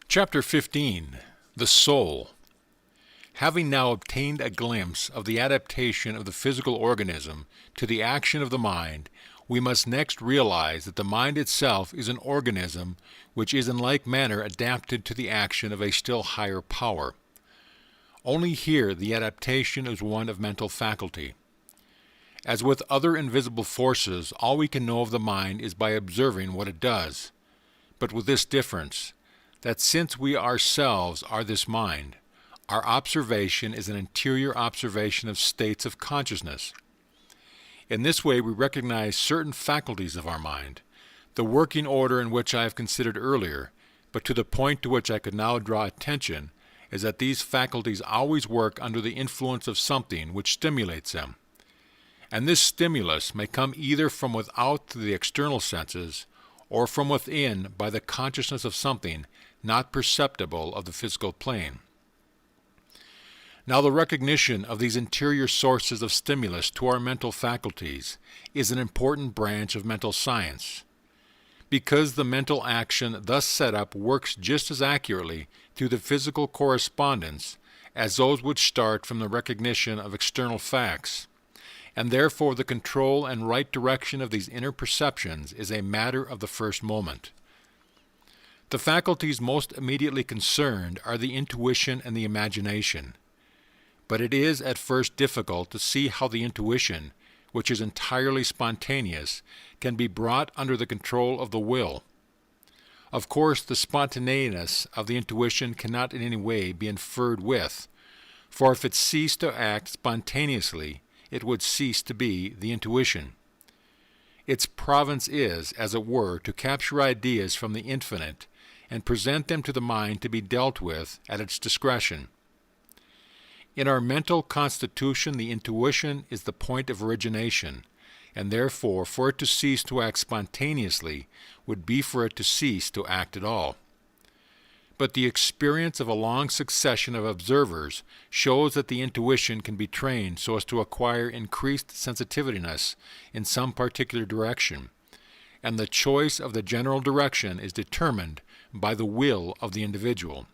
Chapter 15. The Soul. Having now obtained a glimpse of the adaptation of the physical organism to the action of the mind, we must next realize that the mind itself is an organism which is in like manner adapted to the action of a still higher power. Only here the adaptation is one of mental faculty. As with other invisible forces, all we can know of the mind is by observing what it does, but with this difference, that since we ourselves are this mind, our observation is an interior observation of states of consciousness. In this way we recognize certain faculties of our mind, the working order in which I have considered earlier, but to the point to which I could now draw attention is that these faculties always work under the influence of something which stimulates them. And this stimulus may come either from without through the external senses, or from within by the consciousness of something not perceptible of the physical plane. Now the recognition of these interior sources of stimulus to our mental faculties is an important branch of mental science, because the mental action thus set up works just as accurately through the physical correspondence as those which start from the recognition of external facts, and therefore the control and right direction of these inner perceptions is a matter of the first moment. The faculties most immediately concerned are the intuition and the imagination. But it is at first difficult to see how the intuition, which is entirely spontaneous, can be brought under the control of the will. Of course, the spontaneous of the intuition cannot in any way be inferred with, for if it ceased to act spontaneously, it would cease to be the intuition. Its province is, as it were, to capture ideas from the infinite and present them to the mind to be dealt with at its discretion. In our mental constitution, the intuition is the point of origination, and therefore for it to cease to act spontaneously would be for it to cease to act at all. But the experience of a long succession of observers shows that the intuition can be trained so as to acquire increased sensitiveness in some particular direction, and the choice of the general direction is determined by the will of the individual.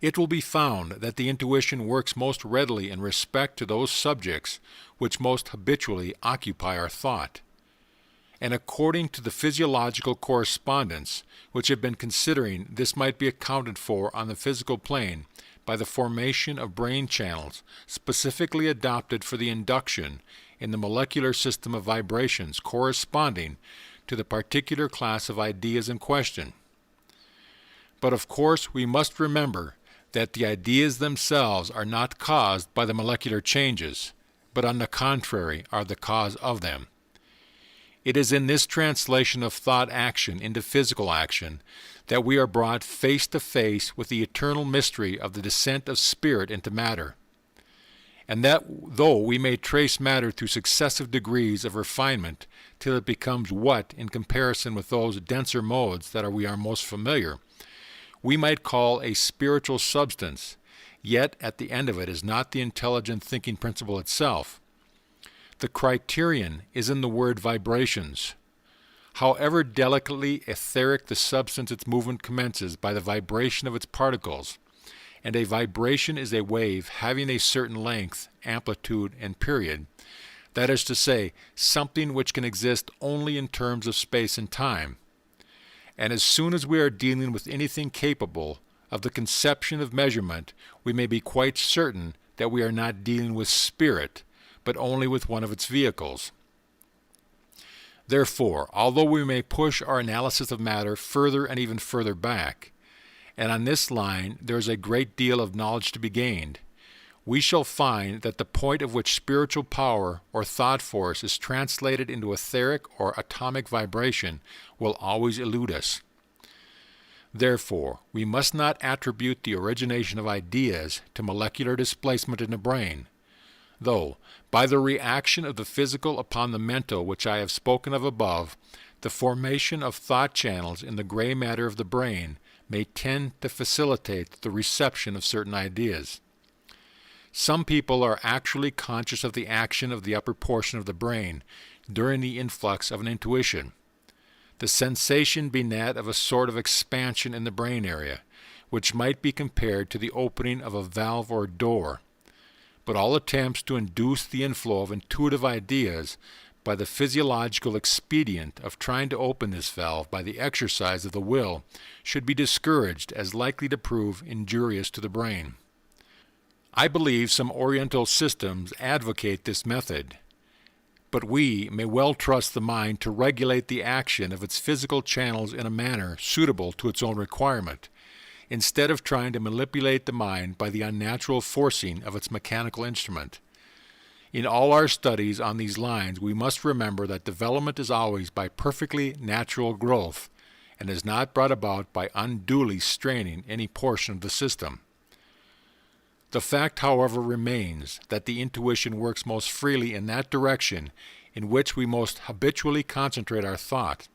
It will be found that the intuition works most readily in respect to those subjects which most habitually occupy our thought. And according to the physiological correspondence which have been considering, this might be accounted for on the physical plane by the formation of brain channels specifically adopted for the induction in the molecular system of vibrations corresponding to the particular class of ideas in question. But of course we must remember that the ideas themselves are not caused by the molecular changes, but on the contrary are the cause of them. It is in this translation of thought action into physical action that we are brought face to face with the eternal mystery of the descent of spirit into matter, and that though we may trace matter through successive degrees of refinement till it becomes what, in comparison with those denser modes that we are most familiar, we might call a spiritual substance, yet at the end of it is not the intelligent thinking principle itself. The criterion is in the word vibrations. However delicately etheric the substance, its movement commences by the vibration of its particles, and a vibration is a wave having a certain length, amplitude, and period, that is to say, something which can exist only in terms of space and time. And as soon as we are dealing with anything capable of the conception of measurement, we may be quite certain that we are not dealing with spirit, but only with one of its vehicles. Therefore, although we may push our analysis of matter further and even further back, and on this line there is a great deal of knowledge to be gained, we shall find that the point at which spiritual power or thought force is translated into etheric or atomic vibration will always elude us. Therefore, we must not attribute the origination of ideas to molecular displacement in the brain, though, by the reaction of the physical upon the mental which I have spoken of above, the formation of thought channels in the gray matter of the brain may tend to facilitate the reception of certain ideas. Some people are actually conscious of the action of the upper portion of the brain during the influx of an intuition. the sensation being that of a sort of expansion in the brain area, which might be compared to the opening of a valve or door. But all attempts to induce the inflow of intuitive ideas by the physiological expedient of trying to open this valve by the exercise of the will should be discouraged as likely to prove injurious to the brain. I believe some Oriental systems advocate this method, but we may well trust the mind to regulate the action of its physical channels in a manner suitable to its own requirement, instead of trying to manipulate the mind by the unnatural forcing of its mechanical instrument. In all our studies on these lines, we must remember that development is always by perfectly natural growth, and is not brought about by unduly straining any portion of the system. The fact, however, remains that the intuition works most freely in that direction in which we most habitually concentrate our thought.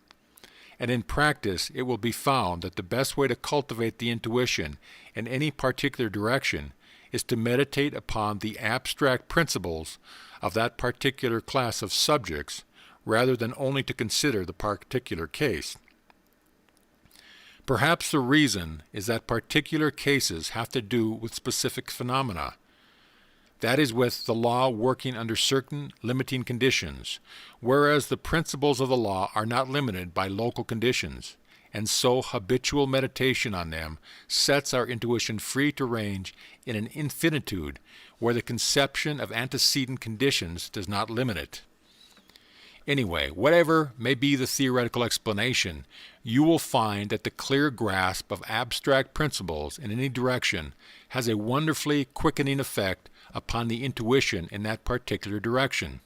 And in practice, it will be found that the best way to cultivate the intuition in any particular direction is to meditate upon the abstract principles of that particular class of subjects rather than only to consider the particular case. Perhaps the reason is that particular cases have to do with specific phenomena. That is, with the law working under certain limiting conditions, whereas the principles of the law are not limited by local conditions, and so habitual meditation on them sets our intuition free to range in an infinitude where the conception of antecedent conditions does not limit it. Anyway, whatever may be the theoretical explanation, you will find that the clear grasp of abstract principles in any direction has a wonderfully quickening effect upon the intuition in that particular direction.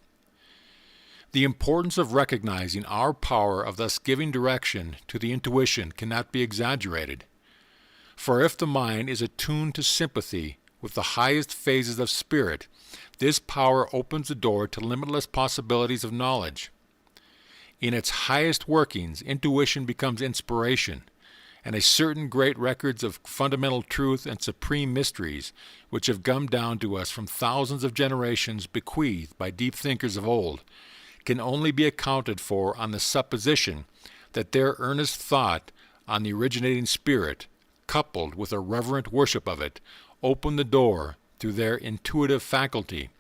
The importance of recognizing our power of thus giving direction to the intuition cannot be exaggerated. For if the mind is attuned to sympathy with the highest phases of spirit, this power opens the door to limitless possibilities of knowledge. In its highest workings, intuition becomes inspiration, and a certain great records of fundamental truth and supreme mysteries, which have come down to us from thousands of generations bequeathed by deep thinkers of old, can only be accounted for on the supposition that their earnest thought on the originating spirit, coupled with a reverent worship of it, open the door, through their intuitive faculty,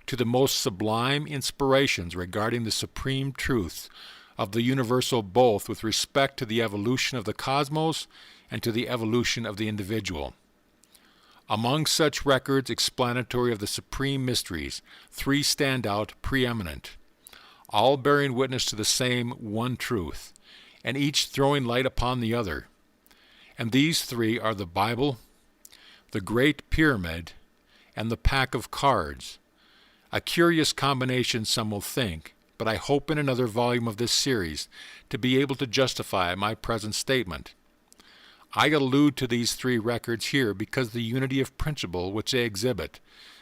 to the most sublime inspirations regarding the supreme truths of the universal, both with respect to the evolution of the cosmos and to the evolution of the individual. Among such records explanatory of the supreme mysteries, 3 stand out preeminent, all bearing witness to the same one truth, and each throwing light upon the other. And these 3 are the Bible, the Great Pyramid, and the pack of cards. A curious combination, some will think, but I hope in another volume of this series to be able to justify my present statement. I allude to these 3 records here because the unity of principle which they exhibit,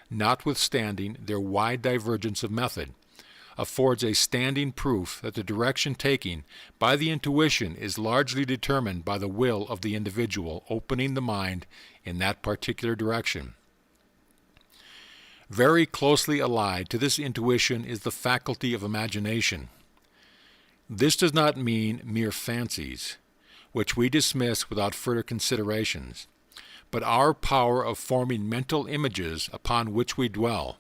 notwithstanding their wide divergence of method, affords a standing proof that the direction taken by the intuition is largely determined by the will of the individual opening the mind in that particular direction. Very closely allied to this intuition is the faculty of imagination. This does not mean mere fancies, which we dismiss without further considerations, but our power of forming mental images upon which we dwell.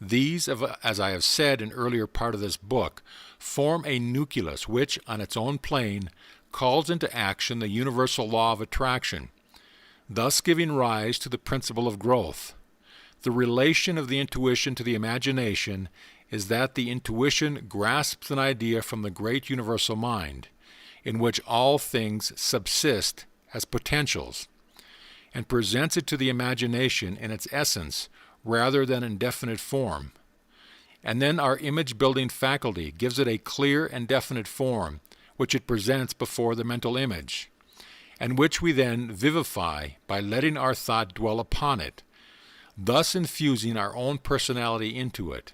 These, as I have said in earlier part of this book, form a nucleus which, on its own plane, calls into action the universal law of attraction, thus giving rise to the principle of growth. The relation of the intuition to the imagination is that the intuition grasps an idea from the great universal mind, in which all things subsist as potentials, and presents it to the imagination in its essence rather than in definite form. And then our image-building faculty gives it a clear and definite form, which it presents before the mental image, and which we then vivify by letting our thought dwell upon it, thus infusing our own personality into it,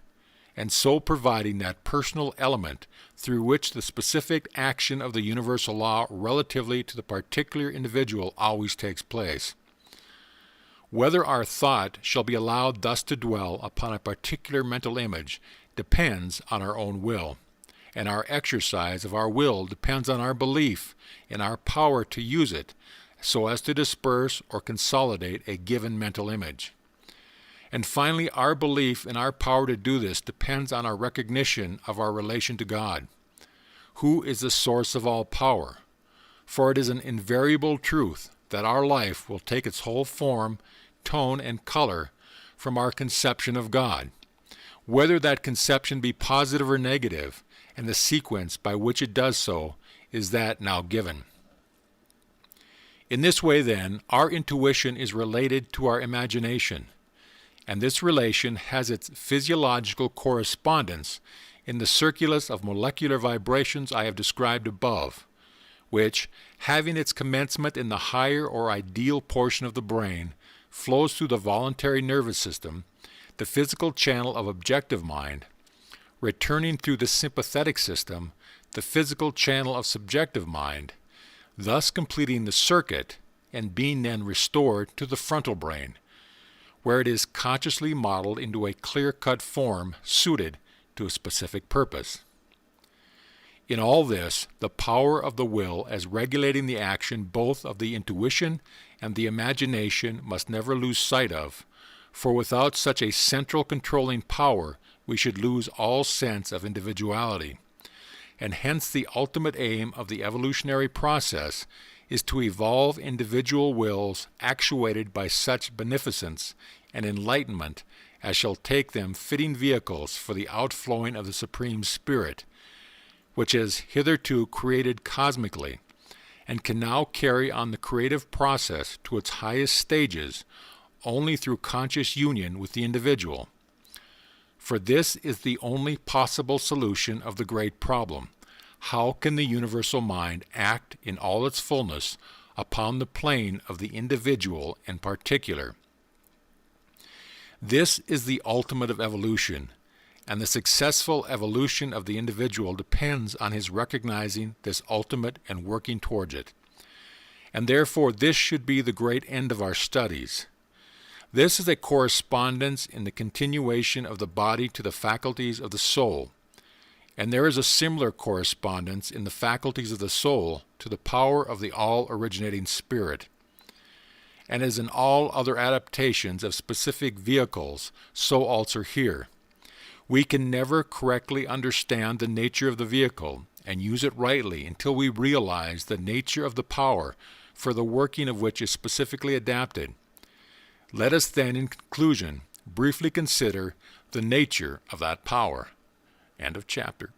and so providing that personal element through which the specific action of the universal law relatively to the particular individual always takes place. Whether our thought shall be allowed thus to dwell upon a particular mental image depends on our own will, and our exercise of our will depends on our belief in our power to use it so as to disperse or consolidate a given mental image. And finally, our belief in our power to do this depends on our recognition of our relation to God, who is the source of all power. For it is an invariable truth that our life will take its whole form, tone, and color from our conception of God, whether that conception be positive or negative, and the sequence by which it does so is that now given. In this way, then, our intuition is related to our imagination, and this relation has its physiological correspondence in the circulus of molecular vibrations I have described above, which, having its commencement in the higher or ideal portion of the brain, flows through the voluntary nervous system, the physical channel of objective mind, returning through the sympathetic system, the physical channel of subjective mind, thus completing the circuit and being then restored to the frontal brain, where it is consciously modeled into a clear-cut form suited to a specific purpose. In all this, the power of the will as regulating the action both of the intuition and the imagination must never lose sight of, for without such a central controlling power we should lose all sense of individuality, and hence the ultimate aim of the evolutionary process is to evolve individual wills actuated by such beneficence and enlightenment as shall take them fitting vehicles for the outflowing of the Supreme Spirit, which has hitherto created cosmically, and can now carry on the creative process to its highest stages only through conscious union with the individual. For this is the only possible solution of the great problem: how can the universal mind act in all its fullness upon the plane of the individual in particular? This is the ultimate of evolution, and the successful evolution of the individual depends on his recognizing this ultimate and working towards it. And therefore this should be the great end of our studies. This is a correspondence in the continuation of the body to the faculties of the soul, and there is a similar correspondence in the faculties of the soul to the power of the all-originating Spirit. And as in all other adaptations of specific vehicles, so also here. We can never correctly understand the nature of the vehicle and use it rightly until we realize the nature of the power for the working of which is specifically adapted. Let us then, in conclusion, briefly consider the nature of that power. End of chapter.